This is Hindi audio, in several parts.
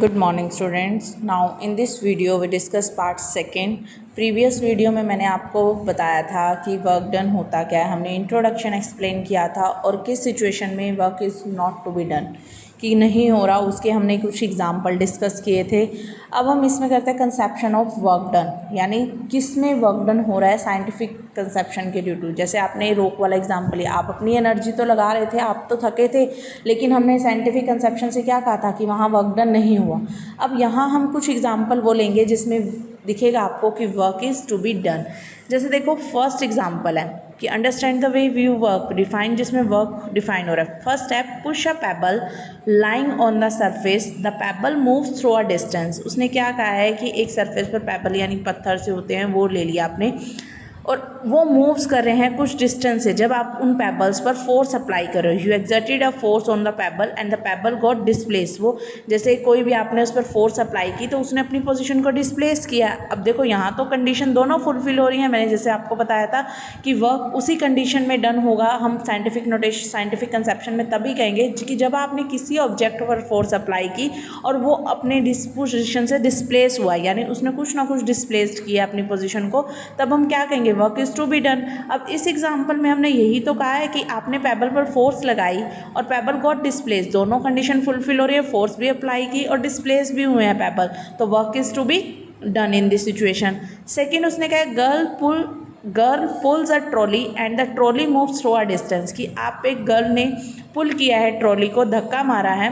Good morning students. Now in this video we discuss part second. Previous video में मैंने आपको बताया था कि वर्क डन होता क्या है, हमने इंट्रोडक्शन एक्सप्लेन किया था और किस सिचुएशन में work is not to be done कि नहीं हो रहा, उसके हमने कुछ एग्जांपल डिस्कस किए थे। अब हम इसमें करते हैं कंसेप्शन ऑफ वर्क डन, यानी किस में वर्क डन हो रहा है साइंटिफिक कंसेप्शन के ड्यू टू। जैसे आपने रोक वाला एग्जांपल लिया, आप अपनी एनर्जी तो लगा रहे थे, आप तो थके थे, लेकिन हमने साइंटिफिक कंसेप्शन से क्या कहा था कि वहाँ वर्क डन नहीं हुआ। अब यहाँ हम कुछ एग्जांपल वो लेंगे जिसमें दिखेगा आपको कि work is to be done. जैसे देखो फर्स्ट एग्जांपल है कि understand the way we work define, जिसमें वर्क डिफाइन हो रहा है। First step, push a pebble lying on the surface, the pebble moves through a distance. उसने क्या कहा है कि एक सरफेस पर पेबल यानी पत्थर से होते हैं वो ले लिया आपने और वो मूव्स कर रहे हैं कुछ डिस्टेंस से। जब आप उन पेबल्स पर फोर्स अप्लाई कर रहे हो, you exerted a force on the payable and the payable got displace. वो जैसे कोई भी आपने उस पर फोर्स अप्लाई की तो उसने अपनी पोजीशन को डिस्प्लेस किया। अब देखो यहाँ तो कंडीशन दोनों फुलफिल हो रही है। मैंने जैसे आपको बताया था कि वर्क उसी कंडीशन में डन होगा, हम साइंटिफिक कंसेप्शन में तभी कहेंगे कि जब आपने किसी ऑब्जेक्ट पर फोर्स अप्लाई की और वो अपने पोजिशन से डिस्प्लेस हुआ, यानी उसने कुछ ना कुछ डिस्प्लेस्ड किया अपनी पोजिशन को, तब हम क्या कहेंगे, work is to be done. अब इस एग्जांपल में हमने यही तो कहा है कि आपने पेबल पर फोर्स लगाई और पेबल गॉट डिस्प्लेस, दोनों कंडीशन फुलफिल हो रही है, फोर्स भी अप्लाई की और डिस्प्लेस भी हुए हैं पेबल, तो work is to be done in this situation. Second उसने कहा girl pulls a trolley and the trolley moves through a distance, कि आप एक गर्ल ने पुल किया है, ट्रॉली को धक्का मारा है,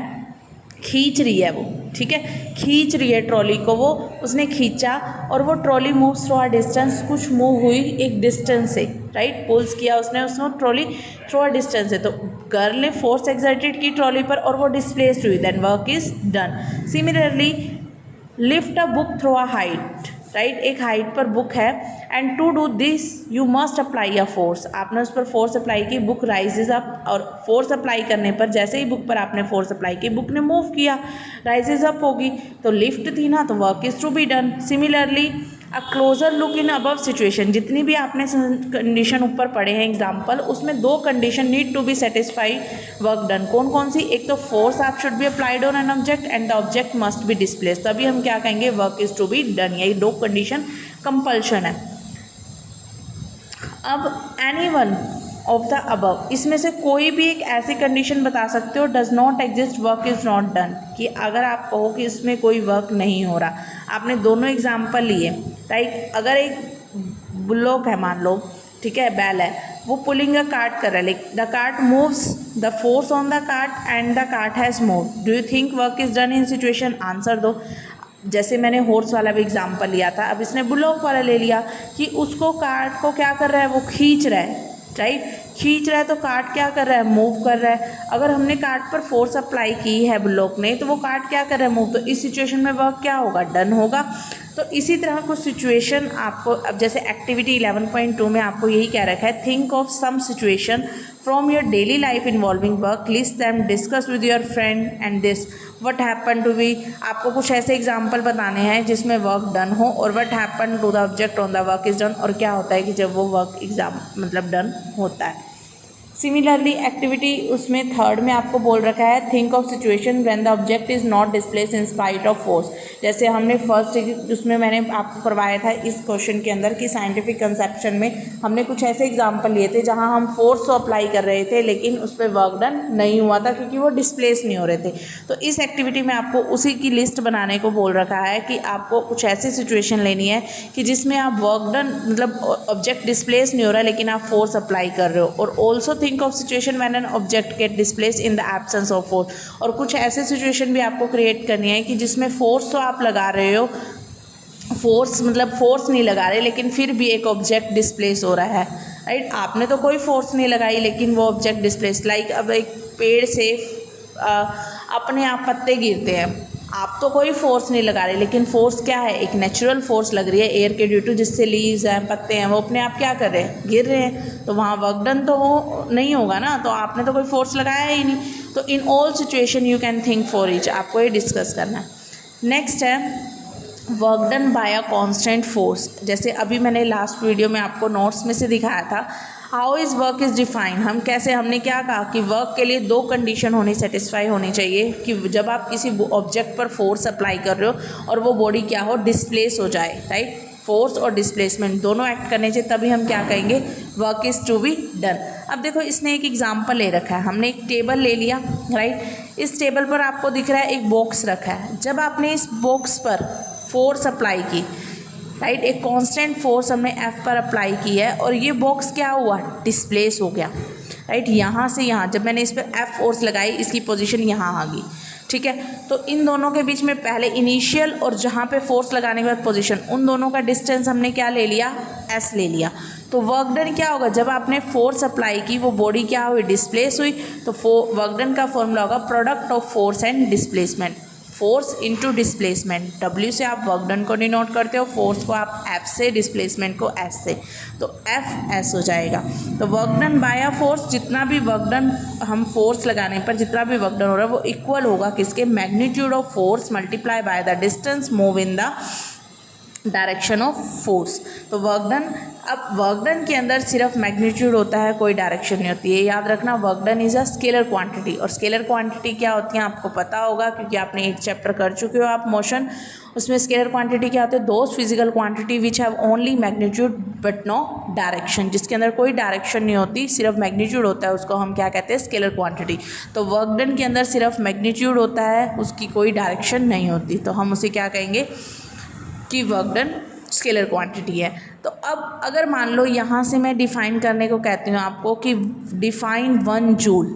खींच रही है वो, ठीक है, खींच रही है ट्रॉली को, वो उसने खींचा और वो trolley moves through a distance, कुछ मूव हुई एक डिस्टेंस से, राइट, पुल्स किया उसने उसमें ट्रॉली थ्रू अ डिस्टेंस से, तो गर्ल ने फोर्स एक्सर्टेड की ट्रॉली पर और वो डिस्प्लेस्ड हुई, then work is done. Similarly lift a book through a height, right, एक हाइट पर बुक है and to do this you must apply a force, आपने उस पर फोर्स अप्लाई की, बुक राइजेज अप, और फोर्स अप्लाई करने पर जैसे ही बुक पर आपने फोर्स अप्लाई की बुक ने मूव किया, राइजेज अप होगी, तो लिफ्ट थी ना, तो work is to be done. Similarly a closure look in above situation, जितनी भी आपने कंडीशन ऊपर पढ़े हैं एग्जाम्पल, उसमें दो condition need to be satisfy, work done. कौन कौन सी, एक तो फोर्स आप should be applied on an object and the object must be displace, तभी हम क्या कहेंगे, work is to be done. यही दो कंडीशन कंपल्शन है। अब any one of the above, इसमें से कोई भी एक ऐसी कंडीशन बता सकते हो, does not exist work is not done, कि अगर आप कहो कि इसमें कोई वर्क नहीं हो रहा, आपने दोनों एग्जाम्पल लिए, राइट, अगर एक बुल्लोक है मान लो, ठीक है, बैल है, वो पुलिंग अ कार्ट कर रहा है, like the cart moves, the force on the cart and the cart has move, do you think work is done in situation, answer दो। जैसे मैंने हॉर्स वाला भी एग्जांपल लिया था, अब इसने बुलॉक वाला ले लिया कि उसको कार्ट को क्या कर रहा है, वो खींच रहा है, राइट, खींच रहा है, तो कार्ट क्या कर रहा है, मूव कर रहा है। अगर हमने कार्ट पर फोर्स अप्लाई की है बुलॉक ने, तो वो कार्ट क्या कर रहा है, मूव, तो इस सिचुएशन में वर्क क्या होगा, डन होगा। तो इसी तरह कुछ सिचुएशन आपको, अब जैसे एक्टिविटी 11.2 में आपको यही कह रखा है, think of some situation from your daily life involving work, list them, discuss with your friend and this what happen to be. आपको कुछ ऐसे एग्जाम्पल बताने हैं जिसमें वर्क डन हो, और what happen to the object on the work is done, और क्या होता है कि जब वो वर्क एग्जाम मतलब डन होता है। सिमिलरली एक्टिविटी उसमें थर्ड में आपको बोल रखा है, think of situation when the object is not displace in spite of force. जैसे हमने फर्स्ट उसमें मैंने आपको करवाया था इस क्वेश्चन के अंदर कि साइंटिफिक कंसेप्शन में हमने कुछ ऐसे एग्जाम्पल लिए थे जहां हम फोर्स तो अप्लाई कर रहे थे लेकिन उस पर वर्क डन नहीं हुआ था क्योंकि वो डिस्प्लेस नहीं हो रहे थे। तो इस एक्टिविटी में आपको उसी की लिस्ट बनाने को बोल रखा है कि आपको कुछ ऐसी सिचुएशन लेनी है कि जिसमें आप वर्क डन मतलब ऑब्जेक्ट डिस्प्लेस नहीं हो रहा लेकिन आप फोर्स अप्लाई कर रहे हो, और also think of situation when an object get displace in the absence of force. और कुछ ऐसे सिचुएशन भी आपको क्रिएट करनी है कि जिसमें फोर्स तो आप लगा रहे हो, फोर्स मतलब फोर्स नहीं लगा रहे लेकिन फिर भी एक ऑब्जेक्ट डिस्प्लेस हो रहा है, राइट, आपने तो कोई फोर्स नहीं लगाई लेकिन वो ऑब्जेक्ट डिस्प्लेस, लाइक अब एक पेड़ से अपने आप पत्ते गिरते हैं, आप तो कोई फोर्स नहीं लगा रहे लेकिन फोर्स क्या है, एक नेचुरल फोर्स लग रही है एयर के ड्यू टू, जिससे लीव्स हैं, पत्ते हैं, वो अपने आप क्या कर रहे हैं, गिर रहे हैं, तो वहाँ वर्क डन तो वो नहीं होगा ना, तो आपने तो कोई फोर्स लगाया ही नहीं। तो in all situation you can think for each, आपको ये डिस्कस करना है। नेक्स्ट है work done bye a constant force. जैसे अभी मैंने लास्ट वीडियो में आपको नोट्स में से दिखाया था, how is work is defined, हम कैसे, हमने क्या कहा कि वर्क के लिए दो कंडीशन होनी सेटिस्फाई होनी चाहिए कि जब आप किसी ऑब्जेक्ट पर फोर्स अप्लाई कर रहे हो और वो बॉडी क्या हो, डिस्प्लेस हो जाए, राइट। फोर्स और डिस्प्लेसमेंट दोनों एक्ट करने चाहिए, तभी हम क्या कहेंगे, work is to be done. अब देखो इसने एक एग्जाम्पल ले रखा है, हमने एक टेबल ले लिया, राइट। इस टेबल पर आपको दिख रहा है एक बॉक्स रखा है, जब आपने इस बॉक्स पर फोर्स अप्लाई की, राइट, एक कांस्टेंट फोर्स हमने F पर अप्लाई की है और ये बॉक्स क्या हुआ, डिस्प्लेस हो गया, राइट। यहाँ से यहाँ जब मैंने इस पर F फोर्स लगाई, इसकी पोजीशन यहाँ आ गई, ठीक है। तो इन दोनों के बीच में पहले इनिशियल और जहाँ पे फोर्स लगाने के बाद पोजीशन, उन दोनों का डिस्टेंस हमने क्या ले लिया, S ले लिया। तो वर्क डन क्या होगा, जब आपने फोर्स अप्लाई की वो बॉडी क्या हुई, डिस्प्लेस हुई, तो वर्क डन का फॉर्मूला होगा product of force and displacement, force into displacement. W से आप वर्क डन को डिनोट करते हो, फोर्स को आप F से, डिस्प्लेसमेंट को S से, तो F हो जाएगा। तो work done bye a force, जितना भी वर्क डन हम फोर्स लगाने पर जितना भी वर्क डन हो रहा है वो इक्वल होगा किसके, magnitude of force multiply by the distance move in the direction of force. तो वर्क डन, अब वर्क डन के अंदर सिर्फ मैग्नीट्यूड होता है, कोई डायरेक्शन नहीं होती है, याद रखना। Work done is a scalar quantity, और स्केलर क्वांटिटी क्या होती है आपको पता होगा क्योंकि आपने एक चैप्टर कर चुके हो आप मोशन, उसमें स्केलर क्वांटिटी क्या होती है, those physical quantity which have only magnitude but no direction, जिसके अंदर कोई डायरेक्शन नहीं होती, सिर्फ मैग्नीट्यूड होता है, उसको हम क्या कहते हैं, स्केलर क्वांटिटी। तो वर्क डन के अंदर सिर्फ मैग्नीट्यूड होता है, उसकी कोई डायरेक्शन नहीं होती, तो हम उसे क्या कहेंगे कि वर्क डन स्केलर क्वांटिटी है। तो अब अगर मान लो यहाँ से मैं डिफाइन करने को कहती हूँ आपको कि डिफाइन 1 जूल।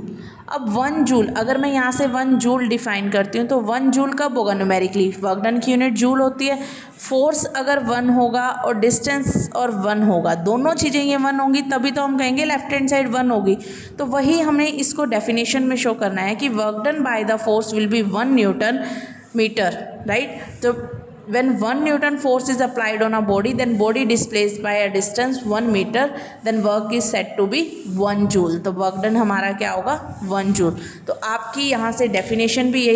अब 1 जूल अगर मैं यहाँ से 1 जूल डिफाइन करती हूँ तो 1 जूल कब होगा, न्यूमेरिकली वर्क डन की यूनिट जूल होती है। फोर्स अगर 1 होगा और डिस्टेंस और 1 होगा, दोनों चीज़ें ये 1 होंगी, तभी तो हम कहेंगे लेफ्ट हैंड साइड 1 होगी। तो वही हमें इसको डेफिनेशन में शो करना है कि work done by the force will be 1 newton metre, right. तो when 1 Newton force is applied on a body, then body displaced by a distance 1 meter, then work is said to be 1 joule। तो वर्क डन हमारा क्या होगा, 1 जूल। तो आपकी यहाँ से डेफिनेशन भी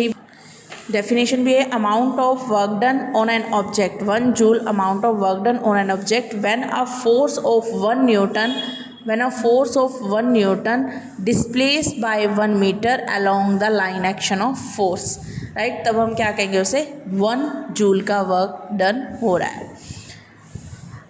है, amount of work done on an object 1 joule, amount of work done on an object when a force of 1 Newton displaced by 1 meter along the line action of force, right. तब हम क्या कहेंगे उसे, 1 जूल का वर्क डन हो रहा है।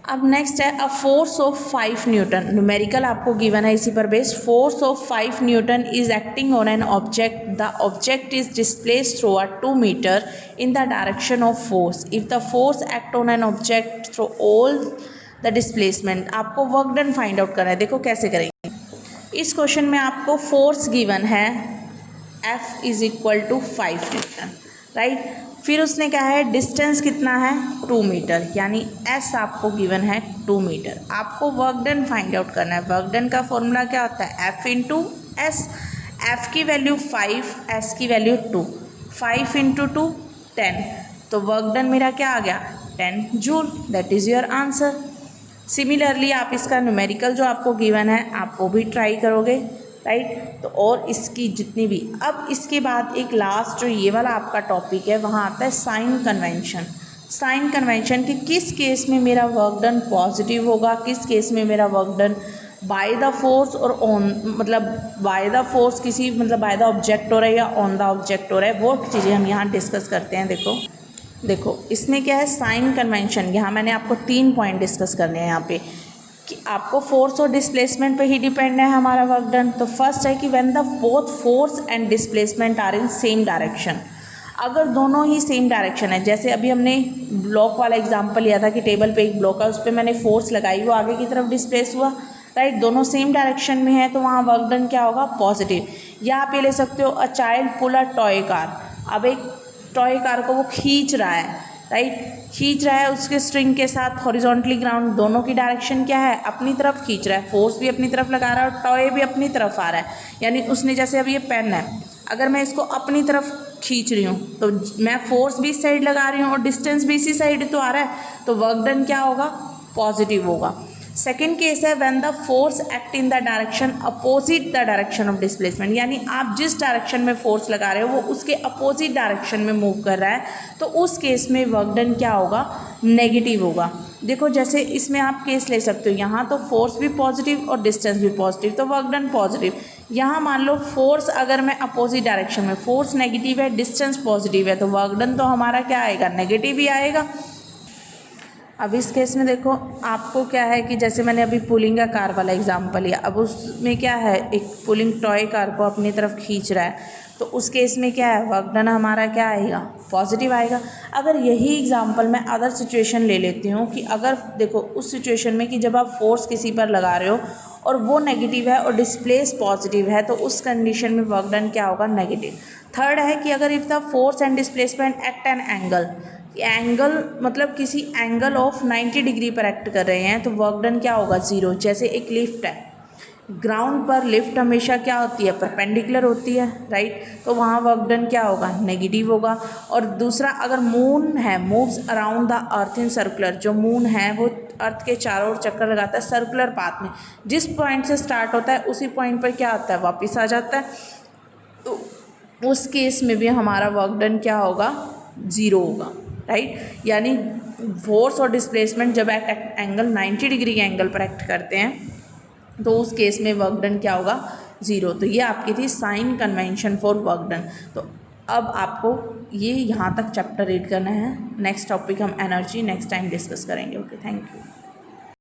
अब नेक्स्ट है a force of 5 newton, numerical आपको गिवन है इसी पर based. Force of 5 newton is acting on an object, the object is displaced through a 2 metre in the direction of force, if the force act on an object through all the displacement. आपको वर्क डन फाइंड आउट करना है, देखो कैसे करेंगे। इस क्वेश्चन में आपको फोर्स गिवन है F is equal to 5 Newton, right. फिर उसने क्या है, डिस्टेंस कितना है, 2 मीटर, यानी S आपको गिवन है 2 मीटर। आपको वर्क डन फाइंड आउट करना है। वर्क डन का फॉर्मूला क्या होता है, F इंटू एस। F की वैल्यू 5, S की वैल्यू 2, 5 इंटू 2 10, तो वर्क डन मेरा क्या आ गया, 10 joule. That is your answer. Similarly आप इसका न्यूमेरिकल जो आपको गिवन है आप वो भी ट्राई करोगे, राइट। तो और इसकी जितनी भी, अब इसके बाद एक लास्ट जो ये वाला आपका टॉपिक है वहाँ आता है साइन कन्वेंशन। साइन कन्वेंशन कि किस केस में मेरा वर्क डन पॉजिटिव होगा, किस केस में मेरा work done by the force और ऑन, मतलब बाय द फोर्स किसी, मतलब बाय द ऑब्जेक्ट हो रहा है या ऑन द ऑब्जेक्ट हो रहा है, वो चीज़ें हम यहाँ डिस्कस करते हैं। देखो इसमें क्या है, साइन कन्वेंशन। यहाँ मैंने आपको 3 पॉइंट डिस्कस करने हैं यहाँ पे कि आपको फोर्स और डिस्प्लेसमेंट पे ही डिपेंड है हमारा वर्क डन। तो फर्स्ट है कि when the both force and displacement are in same direction, अगर दोनों ही सेम डायरेक्शन है, जैसे अभी हमने ब्लॉक वाला एग्जांपल लिया था कि टेबल पे एक ब्लॉक है, उस पर मैंने फोर्स लगाई, वो आगे की तरफ डिस्प्लेस हुआ, राइट। दोनों सेम डायरेक्शन में है तो वहाँ वर्क डन क्या होगा, पॉजिटिव। या आप ये ले सकते हो, a child pull a toy car, अब एक टॉय कार को वो खींच रहा है, राइट, खींच रहा है उसके स्ट्रिंग के साथ हॉरिजॉन्टली ग्राउंड, दोनों की डायरेक्शन क्या है, अपनी तरफ खींच रहा है, फोर्स भी अपनी तरफ लगा रहा है और टॉय भी अपनी तरफ आ रहा है। यानी उसने, जैसे अब ये पेन है, अगर मैं इसको अपनी तरफ खींच रही हूँ तो मैं फोर्स भी इस साइड लगा रही हूँ और डिस्टेंस भी इसी साइड तो आ रहा है, तो वर्क डन क्या होगा, पॉजिटिव होगा। सेकेंड केस है when the force act in the direction opposite the direction of displacement, यानी आप जिस डायरेक्शन में फोर्स लगा रहे हो वो उसके अपोजिट डायरेक्शन में मूव कर रहा है, तो उस केस में वर्क डन क्या होगा, नेगेटिव होगा। देखो जैसे इसमें आप केस ले सकते हो, यहाँ तो फोर्स भी पॉजिटिव और डिस्टेंस भी पॉजिटिव, तो वर्क डन पॉजिटिव। यहाँ मान लो फोर्स अगर मैं अपोजिट डायरेक्शन में, फोर्स नेगेटिव है, डिस्टेंस पॉजिटिव है, तो वर्क डन तो हमारा क्या आएगा, नेगेटिव ही आएगा। अब इस केस में देखो आपको क्या है कि जैसे मैंने अभी पुलिंग का कार वाला एग्जांपल लिया, अब उसमें क्या है, एक पुलिंग टॉय कार को अपनी तरफ खींच रहा है, तो उस केस में क्या है, वर्क डन हमारा क्या आएगा, पॉजिटिव आएगा। अगर यही एग्जांपल मैं अदर सिचुएशन ले लेती हूँ कि अगर देखो उस सिचुएशन में कि जब आप फोर्स किसी पर लगा रहे हो और वो नेगेटिव है और डिस्प्लेस पॉजिटिव है, तो उस कंडीशन में वर्क डन क्या होगा, नेगेटिव। थर्ड है कि अगर if the force and displacement act an angle, angle मतलब किसी एंगल ऑफ 90 डिग्री पर एक्ट कर रहे हैं, तो वर्क डन क्या होगा, ज़ीरो। जैसे एक लिफ्ट है, ग्राउंड पर लिफ्ट हमेशा क्या होती है, परपेंडिकुलर होती है, राइट, तो वहाँ वर्क डन क्या होगा, नेगेटिव होगा। और दूसरा अगर मून है, moves around the earth in circular, जो मून है वो अर्थ के चारों ओर चक्कर लगाता है सर्कुलर पाथ में, जिस पॉइंट से स्टार्ट होता है उसी पॉइंट पर क्या आता है, वापस आ जाता है, तो उस केस में भी हमारा वर्क डन क्या होगा, ज़ीरो होगा, राइट। यानी फोर्स और डिस्प्लेसमेंट जब एंगल 90 डिग्री के एंगल पर एक्ट करते हैं, तो उस केस में वर्क डन क्या होगा, ज़ीरो। तो ये आपकी थी sign convention for work done. तो अब आपको ये यहाँ तक चैप्टर रीड करना है। नेक्स्ट टॉपिक हम एनर्जी नेक्स्ट टाइम डिस्कस करेंगे। Okay, thank you.